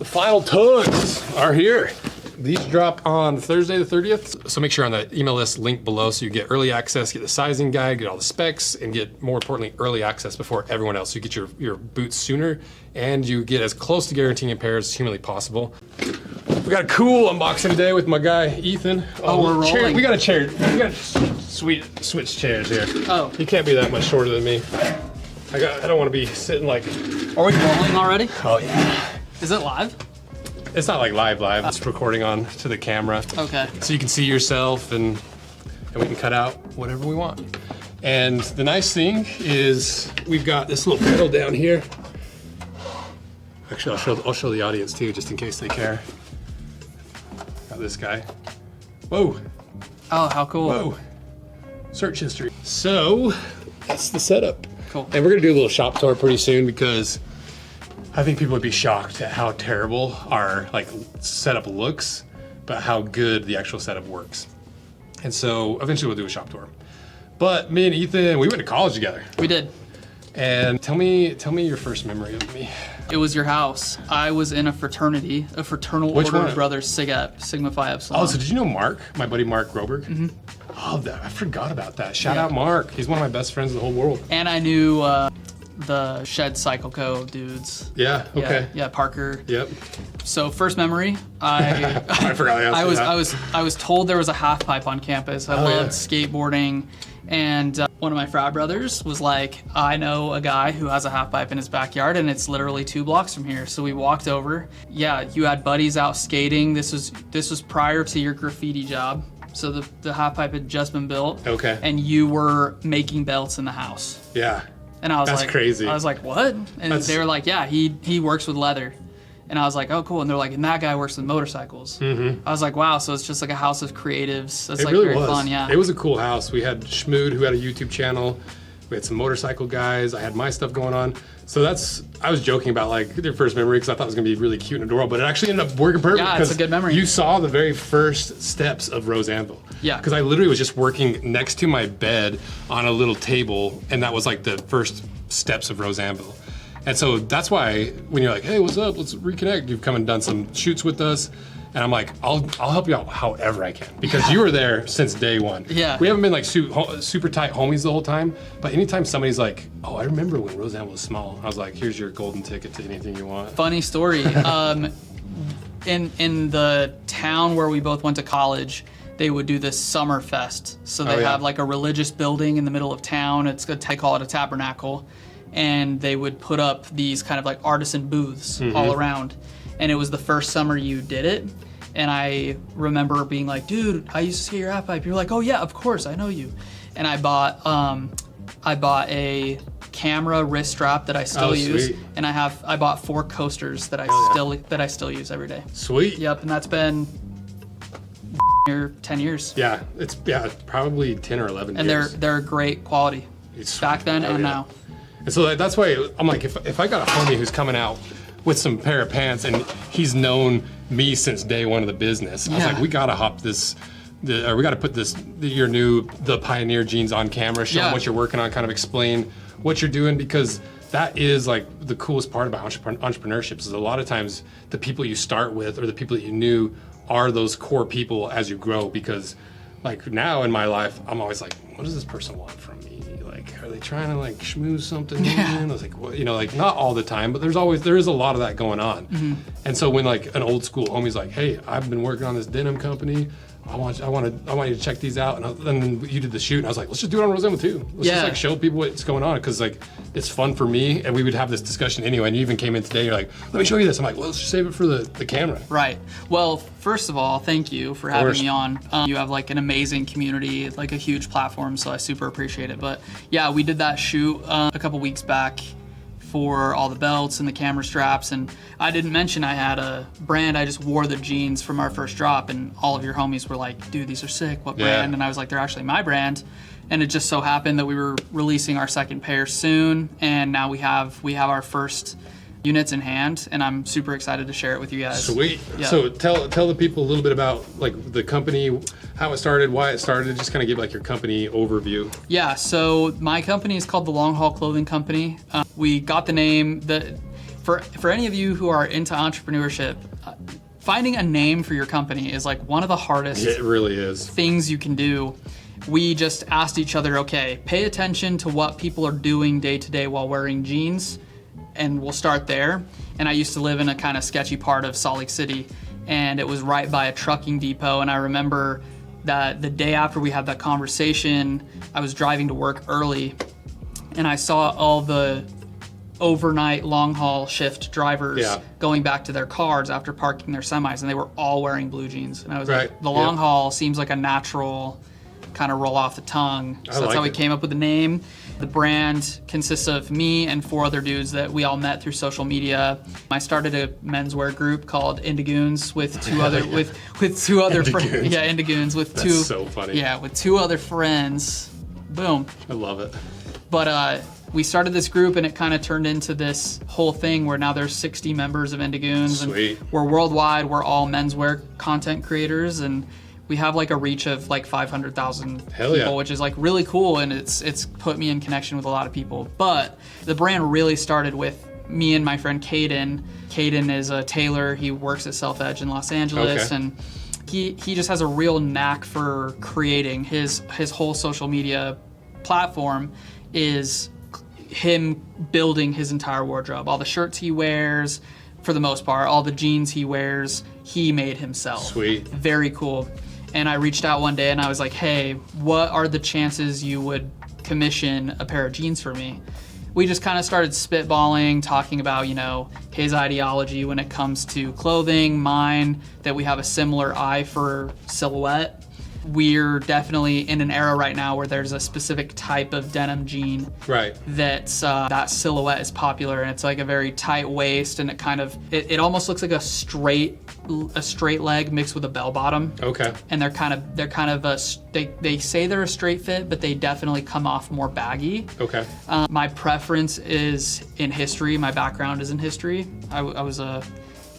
The final tugs are here. These drop on Thursday the 30th. So make sure on the email list link below so you get early access, get the sizing guide, get all the specs, and get, more importantly, early access before everyone else. So you get your boots sooner and you get as close to guaranteeing a pair as humanly possible. We got a cool unboxing today with my guy, Ethan. Oh, we're rolling. We got a chair. We got switch chairs here. Oh. You can't be that much shorter than me. I don't want to be sitting like... Are we rolling already? Oh yeah. Is it live? It's not like live. It's recording on to the camera. Okay. So you can see yourself and we can cut out whatever we want. And the nice thing is we've got this little pedal down here. Actually, I'll show the audience too, just in case they care. Got this guy. Whoa. Oh, how cool. Whoa. Search history. So that's the setup. Cool. And we're gonna do a little shop tour pretty soon because I think people would be shocked at how terrible our setup looks, but how good the actual setup works. And so eventually we'll do a shop tour. But me and Ethan, we went to college together. We did. And tell me your first memory of me. It was your house. I was in a fraternity, a fraternal Which order one? of brothers, Sigma Phi Epsilon. Oh, so did you know Mark, my buddy Mark Groberg? Mm-hmm. Oh, I forgot about that. Shout out Mark. He's one of my best friends in the whole world. And I knew the Shed Cycle Co. dudes. Yeah, okay. Yeah, Parker. Yep. So first memory, I forgot to ask you that. I was told there was a half pipe on campus. I loved skateboarding, and one of my frat brothers was like, I know a guy who has a half pipe in his backyard, and it's literally 2 blocks from here. So we walked over. Yeah, you had buddies out skating. This was prior to your graffiti job. So the half pipe had just been built. Okay. And you were making belts in the house. Yeah. And I was That's like, crazy. I was like, what? And they were like, yeah, he works with leather. And I was like, oh, cool. And they're like, and that guy works with motorcycles. Mm-hmm. I was like, wow. So it's just like a house of creatives. That's like really very fun. Yeah. It was a cool house. We had Schmood, who had a YouTube channel. We had some motorcycle guys. I had my stuff going on. So I was joking about like their first memory because I thought it was gonna be really cute and adorable, but it actually ended up working perfect. Yeah, it's a good memory. You saw the very first steps of Rose Anvil. Yeah. Because I literally was just working next to my bed on a little table, and that was like the first steps of Rose Anvil. And so that's why when you're like, hey, what's up? Let's reconnect. You've come and done some shoots with us. And I'm like, I'll help you out however I can, because you were there since day one. Yeah. We haven't been like super tight homies the whole time, but anytime somebody's like, oh, I remember when Rose Anvil was small, I was like, here's your golden ticket to anything you want. Funny story. In the town where we both went to college, they would do this summer fest. So they have like a religious building in the middle of town. They call it a tabernacle. And they would put up these kind of like artisan booths all around. And it was the first summer you did it. And I remember being like, dude, I used to skate your half pipe. You're like, oh yeah, of course, I know you. And I bought a camera wrist strap that I still use. Sweet. And I bought 4 coasters that I still use every day. Sweet. Yep, and that's been 10 years. Yeah, it's probably 10 or 11 And years. they're great quality. It's back then and now. And so that's why I'm like, if I got a homie who's coming out with some pair of pants and he's known me since day one of the business, I was like, we gotta hop this, we gotta put the Pioneer jeans on camera, show them what you're working on, kind of explain what you're doing, because that is like the coolest part about entrepreneurship is a lot of times the people you start with or the people that you knew are those core people as you grow, because like now in my life, I'm always like, what does this person want from me? Like, are they trying to like schmooze something in? I was like, well, like not all the time, but there is a lot of that going on. Mm-hmm. And so when like an old school homie's like, hey, I've been working on this denim company. I want you to check these out. And then you did the shoot, and I was like, let's just do it on Rose Anvil too. Let's just like show people what's going on, because like it's fun for me, and we would have this discussion anyway. And you even came in today, you're like, let me show you this. I'm like, well, let's just save it for the camera. Right. Well, first of all, thank you for having me on. You have like an amazing community, like a huge platform, so I super appreciate it. But yeah, we did that shoot a couple weeks back for all the belts and the camera straps, and I didn't mention I had a brand. I just wore the jeans from our first drop, and all of your homies were like, dude, these are sick, what brand? And I was like, they're actually my brand. And it just so happened that we were releasing our second pair soon, and now we have our first units in hand, and I'm super excited to share it with you guys. Sweet. Yeah. So tell the people a little bit about like the company, how it started, why it started, just kind of give like your company overview. Yeah, so my company is called the Long Haul Clothing Company. We got the name, for any of you who are into entrepreneurship, finding a name for your company is like one of the hardest It really is. things you can do. We just asked each other, okay, pay attention to what people are doing day to day while wearing jeans, and we'll start there. And I used to live in a kind of sketchy part of Salt Lake City, and it was right by a trucking depot. And I remember that the day after we had that conversation, I was driving to work early, and I saw all the overnight long haul shift drivers going back to their cars after parking their semis, and they were all wearing blue jeans. And I was like, the long haul seems like a natural kind of roll off the tongue. So that's how we came up with the name. The brand consists of me and 4 other dudes that we all met through social media. I started a menswear group called Indigoons with 2 other with 2 other friends. Yeah, Indigoons with That's 2. So funny. Yeah, with 2 other friends. Boom. I love it. But we started this group, and it kind of turned into this whole thing where now there's 60 members of Indigoons. Sweet. And we're worldwide. We're all menswear content creators, and we have like a reach of like 500,000 people, which is like really cool, and it's put me in connection with a lot of people. But the brand really started with me and my friend Caden. Caden is a tailor. He works at Self Edge in Los Angeles, and he just has a real knack for creating. His whole social media platform is him building his entire wardrobe. All the shirts he wears, for the most part, all the jeans he wears, he made himself. Sweet. Very cool. And I reached out one day and I was like, hey, what are the chances you would commission a pair of jeans for me? We just kind of started spitballing, talking about, his ideology when it comes to clothing, mine, that we have a similar eye for silhouette. We're definitely in an era right now where there's a specific type of denim jean that silhouette is popular, and it's like a very tight waist, and it almost looks like a straight leg mixed with a bell bottom. Okay. And they say they're a straight fit, but they definitely come off more baggy. Okay. My preference is in history. My background is in history. I was a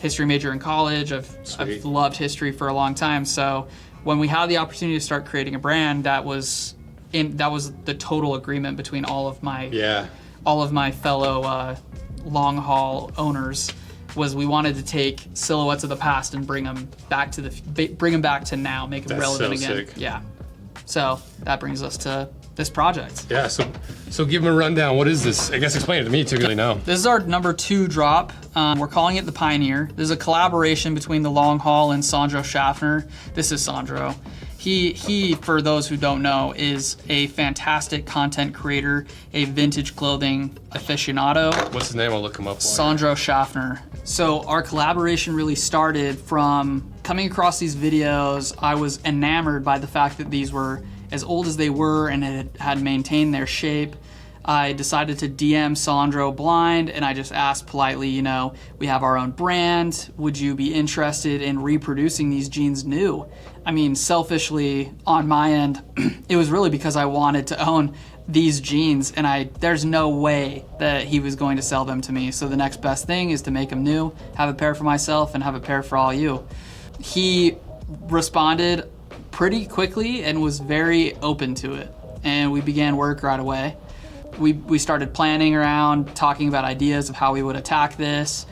history major in college. I've loved history for a long time, so when we had the opportunity to start creating a brand, that was the total agreement between all of my fellow long haul owners. Was we wanted to take silhouettes of the past and bring them back to now, make them relevant again. Sick. Yeah. So that brings us to this project. Yeah. So give them a rundown. What is this? I guess explain it to me too. Really know. This is our number 2 drop. We're calling it the Pioneer. This is a collaboration between the Long Haul and Sandro Schaffner. This is Sandro. He, for those who don't know, is a fantastic content creator, a vintage clothing aficionado. What's his name? I'll look him up. Sandro Schaffner. So our collaboration really started from coming across these videos. I was enamored by the fact that these were as old as they were and had maintained their shape. I decided to DM Sandro blind, and I just asked politely, we have our own brand. Would you be interested in reproducing these jeans new? I mean, selfishly, on my end, it was really because I wanted to own these jeans, and there's no way that he was going to sell them to me. So the next best thing is to make them new, have a pair for myself, and have a pair for all you. He responded pretty quickly and was very open to it, and we began work right away. We started planning around, talking about ideas of how we would attack this.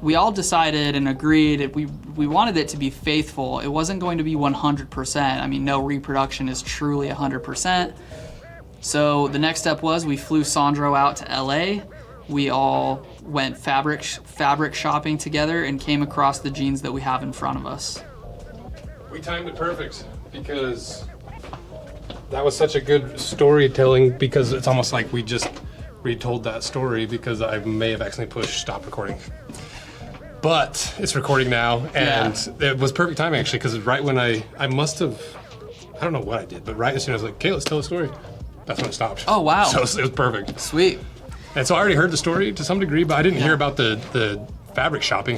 We all decided and agreed we wanted it to be faithful. It wasn't going to be 100%. I mean, no reproduction is truly 100%. So the next step was we flew Sandro out to LA. We all went fabric shopping together and came across the jeans that we have in front of us. We timed it perfect because that was such a good storytelling, because it's almost like we just retold that story, because I may have accidentally pushed stop recording. But it's recording now, and it was perfect timing actually, because right when I must have, I don't know what I did, but right as soon as I was like, okay, let's tell the story, that's when it stopped. Oh, wow. So it was perfect. Sweet. And so I already heard the story to some degree, but I didn't hear about the fabric shopping.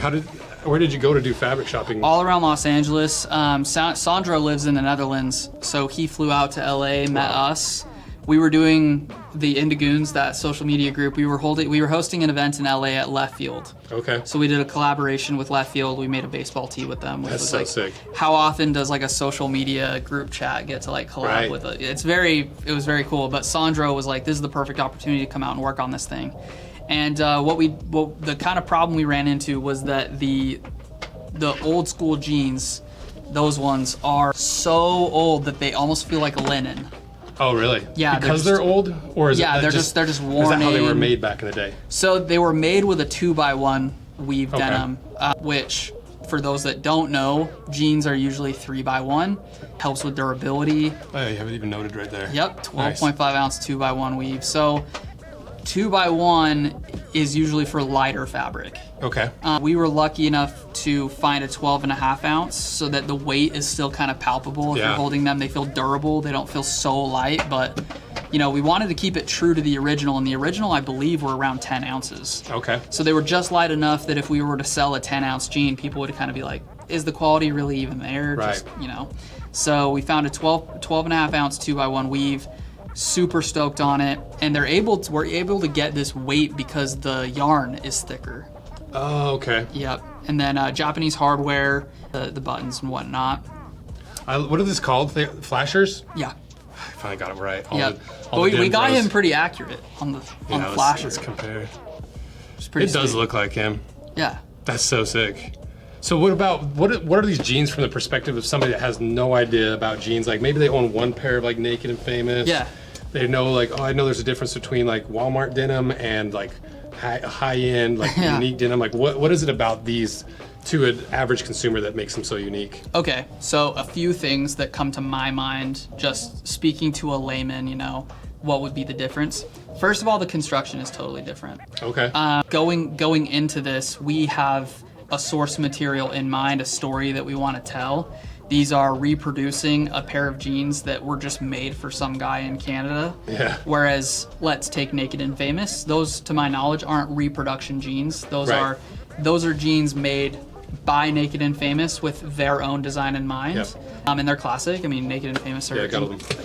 Where did you go to do fabric shopping? All around Los Angeles. Sandro lives in the Netherlands, so he flew out to LA, met us. We were doing the Indigoons, that social media group. We were hosting an event in LA at Left Field. Okay. So we did a collaboration with Left Field. We made a baseball tee with them. Which That's was so like, sick. How often does like a social media group chat get to like collab with it? It was very cool. But Sandro was like, this is the perfect opportunity to come out and work on this thing. And the kind of problem we ran into was that the old school jeans, those ones are so old that they almost feel like linen. Oh, really? Yeah. Because they're old? Or is yeah, it they're just worn. Is that how they were made back in the day? So they were made with a 2x1 weave denim, which, for those that don't know, jeans are usually 3x1. Helps with durability. Oh, you have it even noted right there. Yep, 12.5 ounce 2x1 weave. So 2x1 is usually for lighter fabric. Okay. We were lucky enough to find a 12.5 ounce so that the weight is still kind of palpable. If you're holding them, they feel durable. They don't feel so light, but we wanted to keep it true to the original, and the original, I believe, were around 10 ounces. Okay. So they were just light enough that if we were to sell a 10-ounce jean, people would kind of be like, is the quality really even there? Right. So we found a 12.5 ounce 2x1 weave. Super stoked on it, and we're able to get this weight because the yarn is thicker. Oh, okay. Yep. And then Japanese hardware, the buttons and whatnot. What are these called? Flashers? Yeah. I finally got it right. Yep. But we got him pretty accurate on the flasher. Let's compare. It does look like him. Yeah. That's so sick. So what are these jeans from the perspective of somebody that has no idea about jeans? Like maybe they own one pair of like Naked and Famous. Yeah. They know like, I know there's a difference between like Walmart denim and like high end like unique denim. Like what is it about these to an average consumer that makes them so unique? Okay, so a few things that come to my mind just speaking to a layman, what would be the difference? First of all, the construction is totally different. Okay. Going into this, we have a source material in mind, a story that we want to tell. These are reproducing a pair of jeans that were just made for some guy in Canada. Yeah. Whereas, let's take Naked and Famous. Those, to my knowledge, aren't reproduction jeans. Those are jeans made by Naked and Famous with their own design in mind. Yep. And they're classic. I mean, Naked and Famous are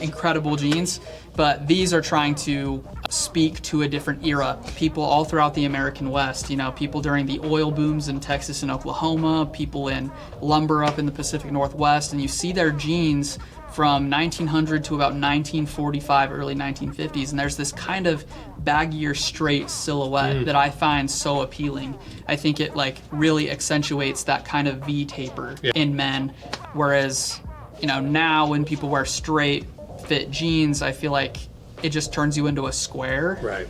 incredible jeans. But these are trying to speak to a different era. People all throughout the American West, people during the oil booms in Texas and Oklahoma, people in lumber up in the Pacific Northwest, and you see their jeans from 1900 to about 1945, early 1950s, and there's this kind of baggier, straight silhouette that I find so appealing. I think it really accentuates that kind of V taper in men, whereas now when people wear straight fit jeans, I feel like it just turns you into a square. Right.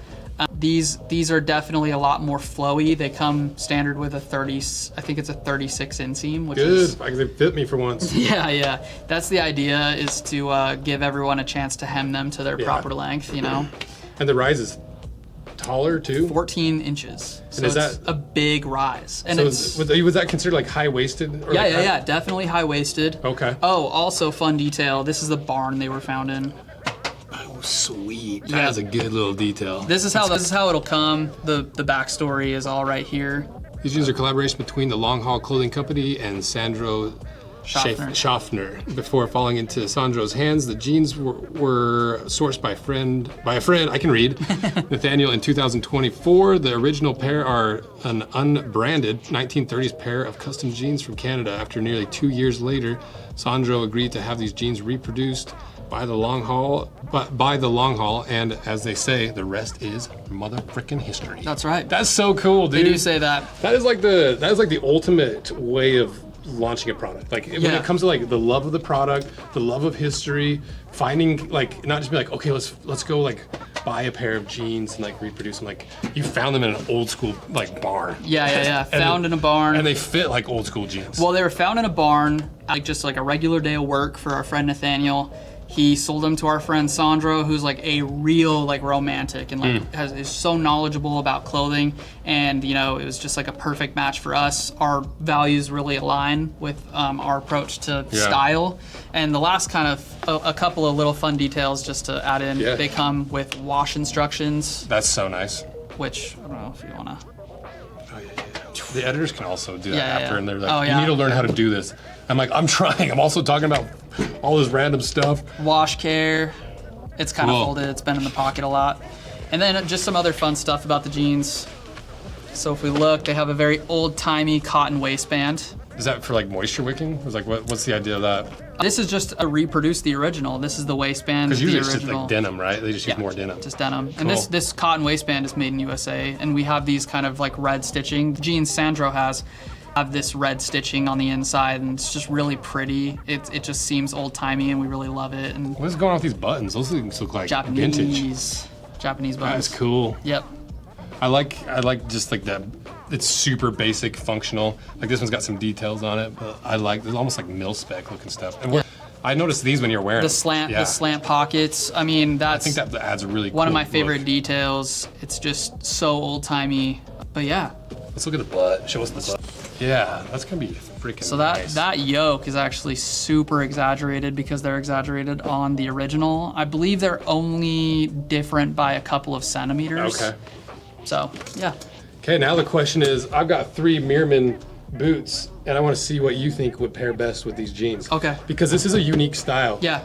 These are definitely a lot more flowy. They come standard with a 36 inseam, which is good. They fit me for once. Yeah. That's the idea, is to give everyone a chance to hem them to their proper length. And the rise is taller too. 14 inches. So and is it's that a big rise? And was that considered like high waisted? Yeah, definitely high waisted. Okay. Oh, also fun detail. This is the barn they were found in. Oh, sweet. That is a good little detail. This is how it'll come. The backstory is all right here. These jeans are a collaboration between the Long Haul Clothing Company and Sandro Schaffner. Before falling into Sandro's hands, the jeans were sourced by a friend, I can read, Nathaniel, in 2024. The original pair are an unbranded 1930s pair of custom jeans from Canada. After nearly 2 years later, Sandro agreed to have these jeans reproduced by the long haul, and as they say, the rest is mother-frickin' history. That's right. That's so cool, dude. They do say that. That is like the ultimate way of launching a product. When it comes to the love of the product, the love of history, finding not just be okay, let's go buy a pair of jeans and reproduce them. You found them in an old school barn. Yeah. Found in a barn. And they fit like old school jeans. Well, they were found in a barn, just a regular day of work for our friend Nathaniel. He sold them to our friend Sandro, who's a real romantic and is so knowledgeable about clothing, and it was just a perfect match for us. Our values really align with our approach to style. And the last kind of a couple of little fun details just to add in. They come with wash instructions. That's so nice. Which I don't know if you wanna. Oh yeah. The editors can also do that after, and they're you need to learn how to do this. I'm I'm trying. I'm also talking about all this random stuff. Wash care. It's kind of folded. It's been in the pocket a lot. And then just some other fun stuff about the jeans. So if we look, they have a very old-timey cotton waistband. Is that for like moisture wicking? It was like, what's the idea of that? This is just a reproduce the original. This is the waistband. Because usually the it's original. just like denim, right? They just use more denim. Just denim. Cool. And this cotton waistband is made in USA, and we have these kind of like red stitching. The jeans Sandro have this red stitching on the inside, and it's just really pretty. It just seems old-timey, and we really love it. And what is going on with these buttons? Those things look like vintage. Japanese buttons. That's cool. Yep. I like just like the, it's super basic, functional. Like this one's got some details on it, but I like, there's almost like mil-spec looking stuff. And I noticed these when you're wearing the slant pockets. I mean, I think that adds a really cool one of my favorite look. details. It's just so old-timey, but yeah. Let's look at the butt. Show us the butt. Yeah, that's gonna be freaking So nice. that yoke is actually super exaggerated because they're exaggerated on the original. I believe they're only different by a couple of centimeters. Okay. So, yeah. Okay, now the question is, I've got 3 Meermin boots, and I want to see what you think would pair best with these jeans. Okay. Because this is a unique style. Yeah.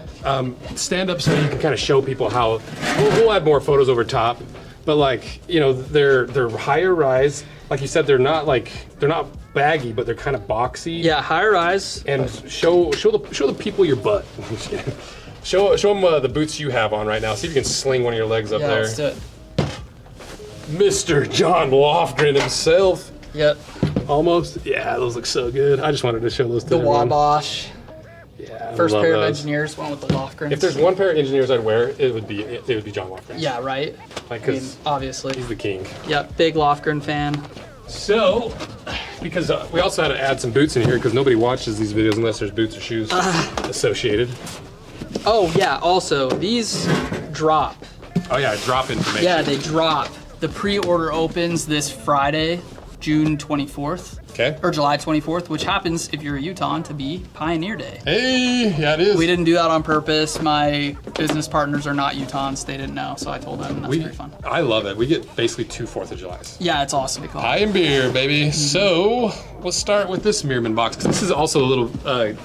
Stand up so you can kind of show people how. We'll add more photos over top, but like, you know, they're higher rise. Like you said, they're not baggy, but they're kind of boxy. Yeah, high rise. And show the people your butt. show them the boots you have on right now. See if you can sling one of your legs up there. Let's do it. Mr. John Lofgren himself. Yep. Almost. Yeah, those look so good. I just wanted to show those to The everyone. Wabash. Yeah. First love pair of those. engineers went with the Lofgrens. If there's one pair of engineers I'd wear, it would be John Lofgren. Yeah, right? Like, I mean, 'cause obviously. he's the king. Yep, big Lofgren fan. So, because we also had to add some boots in here because nobody watches these videos unless there's boots or shoes associated. Oh, yeah, also, these drop. Oh yeah, drop information. Yeah, they drop. The pre-order opens this Friday, June 24th. Okay. Or July 24th, which happens, if you're a Utahn, to be Pioneer Day. Hey, yeah it is. We didn't do that on purpose. My business partners are not Utahns. They didn't know, so I told them, and that's very fun. I love it. We get basically 2 4th of Julys. Yeah, it's awesome. Pie and beer, baby. So, let's start with this Meermin box. This is also a little, what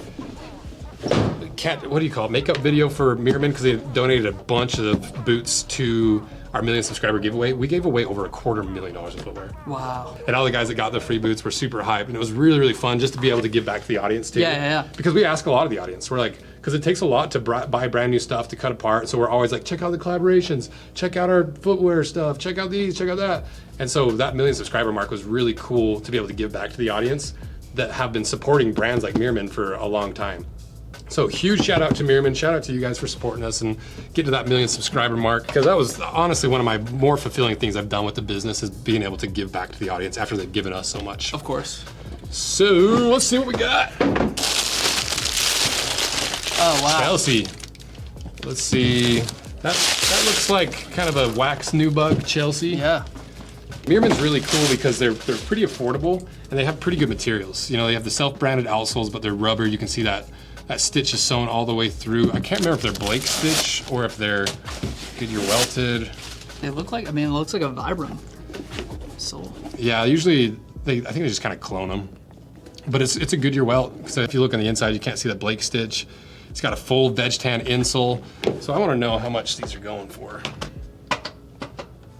do you call it? Makeup video for Meermin because they donated a bunch of boots to our 1 million subscriber giveaway. We gave away over $250,000 of footwear. Wow. And all the guys that got the free boots were super hyped, and it was really, really fun just to be able to give back to the audience too. Yeah. Because we ask a lot of the audience. We're like, because it takes a lot to buy brand new stuff to cut apart. So we're always like, check out the collaborations, check out our footwear stuff, check out these, check out that. And so that 1 million subscriber mark was really cool to be able to give back to the audience that have been supporting brands like Meermin for a long time. So huge shout out to Meermin, shout out to you guys for supporting us and getting to that 1 million subscriber mark, because that was honestly one of my more fulfilling things I've done with the business, is being able to give back to the audience after they've given us so much. Of course. So let's see what we got. Oh, wow. Chelsea. Let's see. That looks like kind of a wax new bug, Chelsea. Yeah. Meermin's really cool because they're pretty affordable and they have pretty good materials. You know, they have the self-branded outsoles, but they're rubber. You can see that stitch is sewn all the way through. I can't remember if they're Blake stitch or if they're Goodyear welted. They look like, I mean, it looks like a Vibram sole. Yeah, usually I think they just kind of clone them. But it's a Goodyear welt, so if you look on the inside, you can't see that Blake stitch. It's got a full veg tan insole. So I want to know how much these are going for.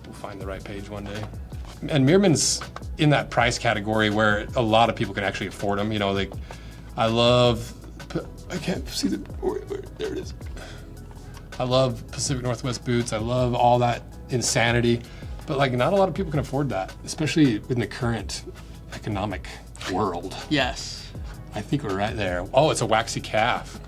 We'll find the right page one day. And Meermin's in that price category where a lot of people can actually afford them. You know, I can't see there it is. I love Pacific Northwest boots. I love all that insanity, but like not a lot of people can afford that, especially in the current economic world. Yes. I think we're right there. Oh, it's a waxy calf.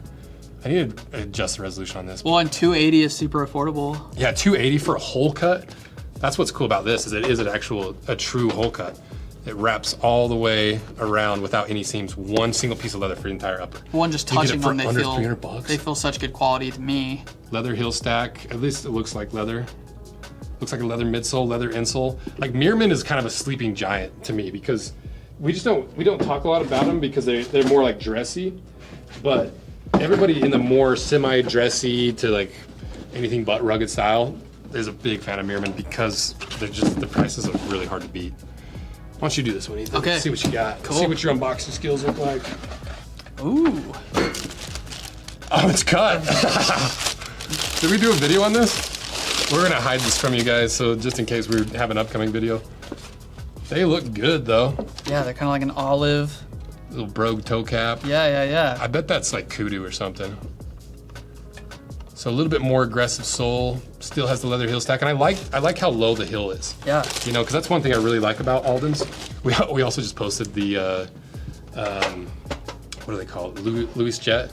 I need to adjust the resolution on this. Well, and 280 is super affordable. Yeah, 280 for a hole cut. That's what's cool about this, is it is a true hole cut. It wraps all the way around without any seams. One single piece of leather for the entire upper. One just touching them, they feel under $300. They feel such good quality to me. Leather heel stack. At least it looks like leather. Looks like a leather midsole, leather insole. Like Meermin is kind of a sleeping giant to me because we don't talk a lot about them because they're more like dressy, but everybody in the more semi-dressy to like anything but rugged style is a big fan of Meermin because the prices are really hard to beat. Why don't you do this one, Ethan? Okay. See what you got. Cool. See what your unboxing skills look like. Ooh. Oh, it's cut. Did we do a video on this? We're gonna hide this from you guys, so just in case we have an upcoming video. They look good though. Yeah, they're kind of like an olive. Little brogue toe cap. Yeah. I bet that's like kudu or something. So a little bit more aggressive sole. Still has the leather heel stack, and I like how low the heel is. Yeah. You know, because that's one thing I really like about Alden's. We also just posted the what do they call it? Louis Jet.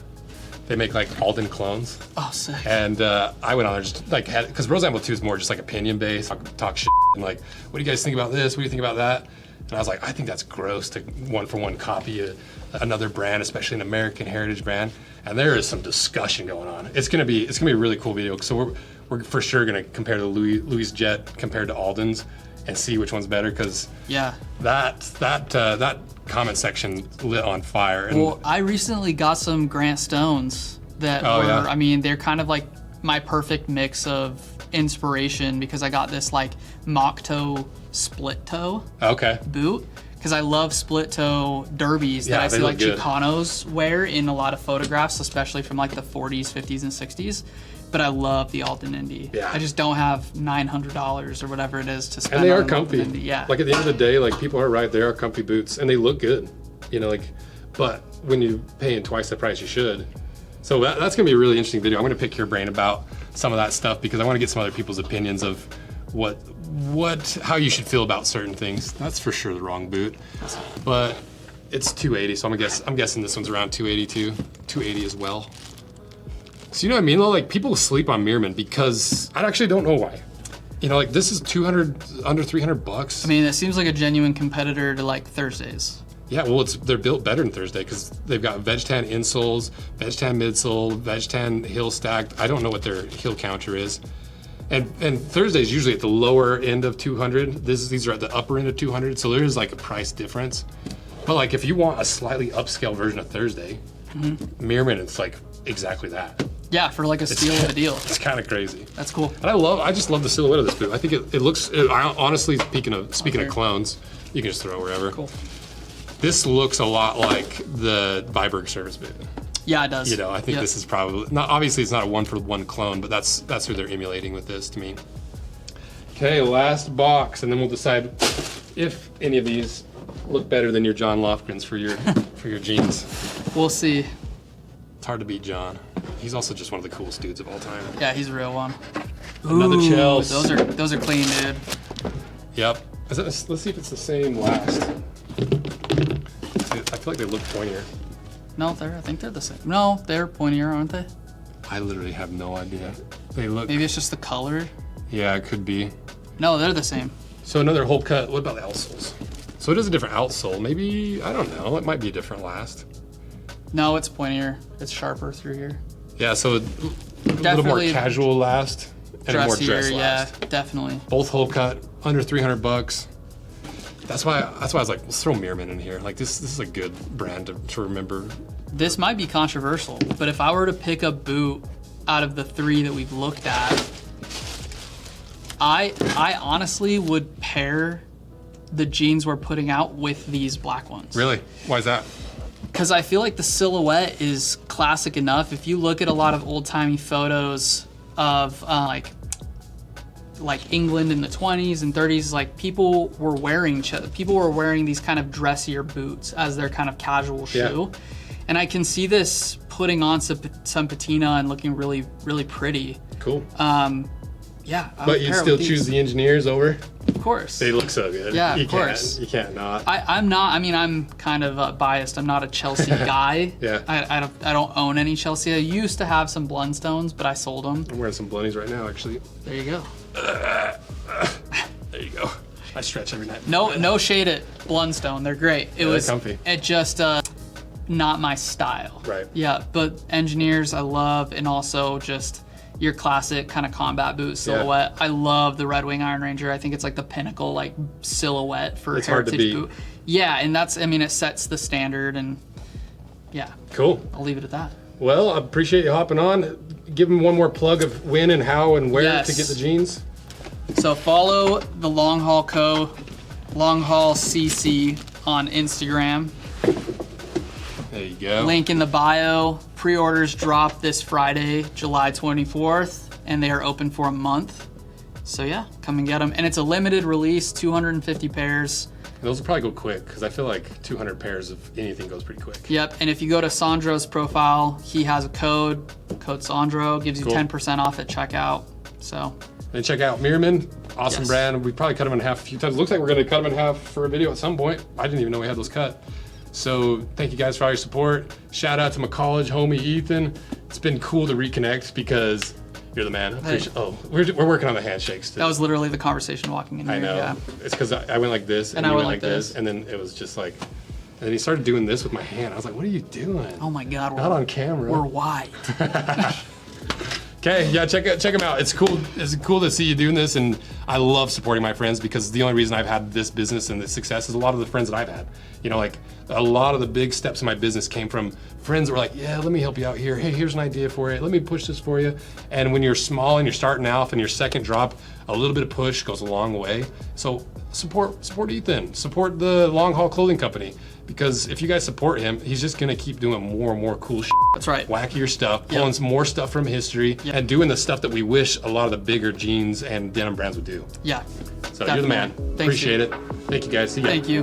They make like Alden clones. Oh, sick. And I went on there just like because Rose Amble 2 is more just like opinion based, talk shit and like, what do you guys think about this? What do you think about that? And I was like, I think that's gross to one for one copy another brand, especially an American heritage brand. And there is some discussion going on. It's gonna be a really cool video. So we're for sure gonna compare the Louis Jet compared to Alden's and see which one's better, because that comment section lit on fire. And well, I recently got some Grant Stones that I mean, they're kind of like my perfect mix of inspiration, because I got this like mock toe split toe boot, because I love split toe derbies that I see like Chicanos wear in a lot of photographs, especially from like the 40s, 50s, and 60s. But I love the Alden Indy. Yeah. I just don't have $900 or whatever it is to spend. And they on are comfy. Yeah. Like at the end of the day, like people are right, they are comfy boots and they look good. You know, like, but when you're paying twice the price you should. So that's gonna be a really interesting video. I'm gonna pick your brain about some of that stuff, because I want to get some other people's opinions of how you should feel about certain things. That's for sure the wrong boot, but it's 280, so I'm guessing this one's around 282, 280 as well. So you know what I mean? Like people sleep on Meermin because I actually don't know why. You know, like this is under $300. I mean, it seems like a genuine competitor to like Thursdays. Yeah, well, they're built better than Thursday because they've got veg tan insoles, veg tan midsole, veg tan heel stacked. I don't know what their heel counter is. And Thursday's usually at the lower end of 200. These are at the upper end of 200, so there is like a price difference. But like if you want a slightly upscale version of Thursday, Meermin, it's like exactly that. Yeah, for like a steal of a deal. It's kind of crazy. That's cool. And I just love the silhouette of this boot. I think it looks, honestly, speaking of clones, you can just throw it wherever. Cool. This looks a lot like the Viberg service boot. Yeah, it does. You know, I think this is probably, obviously it's not a one-for-one clone, but that's who they're emulating with this to me. Okay, last box, and then we'll decide if any of these look better than your John Lofgren's for your jeans. We'll see. It's hard to beat John. He's also just one of the coolest dudes of all time. Yeah, he's a real one. Another Chels. Those are clean, dude. Yep. Let's see if it's the same last. I feel like they look pointier. No, I think they're the same. No, they're pointier, aren't they? I literally have no idea. They look. Maybe it's just the color. Yeah, it could be. No, they're the same. So another hole cut. What about the outsoles? So it is a different outsole. Maybe, I don't know. It might be a different last. No, it's pointier. It's sharper through here. Yeah, so a little more casual last and dressier, a more dress last. Yeah, definitely. Both hole cut, under $300. That's why I was like, let's throw Meermin in here. Like this is a good brand to remember. This might be controversial, but if I were to pick a boot out of the three that we've looked at, I honestly would pair the jeans we're putting out with these black ones. Really? Why is that? Because I feel like the silhouette is classic enough. If you look at a lot of old-timey photos of like England in the 20s and 30s, like people were wearing these kind of dressier boots as their kind of casual shoe. Yeah. And I can see this putting on some patina and looking really, really pretty. Cool. Yeah. But you still choose the engineers over? Of course. They look so good. Yeah, of course. You can't not. I'm not. I mean, I'm kind of biased. I'm not a Chelsea guy. Yeah. I don't own any Chelsea. I used to have some Blundstones, but I sold them. I'm wearing some Blunnies right now, actually. There you go. There you go. I stretch every night. No shade at Blundstone. They're great. They're comfy. It just not my style. Right. Yeah, but engineers I love, and also just your classic kind of combat boot silhouette. Yeah. I love the Red Wing Iron Ranger. I think it's like the pinnacle like silhouette for a heritage boot. Yeah, and it sets the standard, and yeah. Cool. I'll leave it at that. Well, I appreciate you hopping on. Give them one more plug of when and how and where to get the jeans. So follow the Long Haul Co. Long Haul CC on Instagram. There you go. Link in the bio. Pre-orders drop this Friday, July 24th, and they are open for a month. So yeah, come and get them. And it's a limited release, 250 pairs. Those will probably go quick because I feel like 200 pairs of anything goes pretty quick. Yep, and if you go to Sandro's profile, he has a code Sandro, gives you 10% off at checkout. So. And check out Meermin, awesome Yes. brand. We probably cut them in half a few times. Looks like we're gonna cut them in half for a video at some point. I didn't even know we had those cut. So thank you guys for all your support. Shout out to my college homie Ethan. It's been cool to reconnect because you're the man. Oh, we're working on the handshakes too. That was literally the conversation walking in here. I know. Yeah. It's because I went like this And you I went went like this. and then it was just like, and then he started doing this with my hand. I was like, what are you doing? Oh my God. Not on camera. We're wide. Okay, yeah, check them out. It's cool. It's cool to see you doing this, and I love supporting my friends because the only reason I've had this business and this success is a lot of the friends that I've had. You know, like a lot of the big steps in my business came from friends that were like, yeah, let me help you out here. Hey, here's an idea for it. Let me push this for you. And when you're small and you're starting out and your second drop, a little bit of push goes a long way. So support Ethan, support the Long Haul Clothing Company. Because if you guys support him, he's just gonna keep doing more and more cool shit. That's right. Wackier stuff, pulling some more stuff from history, and doing the stuff that we wish a lot of the bigger jeans and denim brands would do. Yeah. So you're the man. Thanks, Appreciate it. Thank you guys. See ya. Thank you.